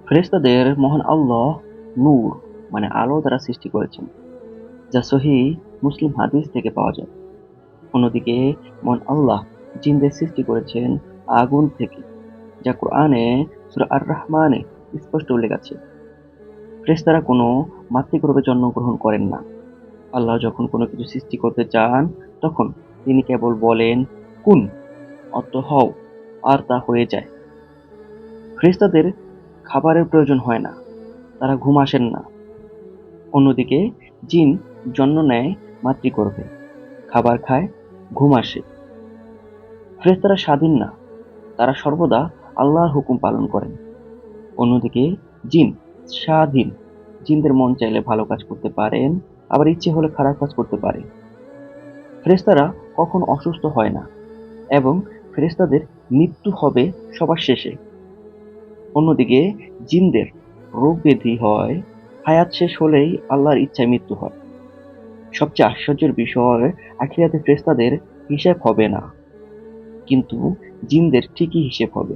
ফেরেশতাদের মহান আল্লাহ নূর মানে আলো দ্বারা সৃষ্টি করেছেন, যা সহিহ মুসলিম হাদিস থেকে পাওয়া যায়। অন্যদিকে মহান আল্লাহ জিনদের সৃষ্টি করেছেন আগুন থেকে, যা কোরআনে সূরা আর-রাহমানে স্পষ্ট উল্লেখ আছে। ফেরেশতারা কোনো মাতৃগর্ভে জন্মগ্রহণ করেন না। আল্লাহ যখন কোনো কিছু সৃষ্টি করতে চান, তখন তিনি কেবল বলেন কুন, অর্থ হও, আর তা হয়ে যায়। ফেরেশতাদের খাবারের প্রয়োজন হয় না, তারা ঘুম আসেন না। অন্যদিকে জিন জন্ম নেয় মাতৃগর্ভে, খাবার খায়, ঘুম আসে। ফেরেশতারা স্বাধীন না, তারা সর্বদা আল্লাহর হুকুম পালন করেন। অন্যদিকে জিন স্বাধীন, জিনদের মন চাইলে ভালো কাজ করতে পারেন, আবার ইচ্ছে হলে খারাপ কাজ করতে পারে। ফেরেশতারা কখনো অসুস্থ হয় না এবং ফেরেশতাদের মৃত্যু হবে সবার শেষে। অন্যদিকে জিনদের রোগ ব্যাধি হয়, হায়াত শেষ হলেই আল্লাহর ইচ্ছায় মৃত্যু হয়। সবচেয়ে আশ্চর্যের বিষয়, আখিরাতে ফেরেশতাদের হিসাব হবে না, কিন্তু জিনদের ঠিকই হিসেব হবে।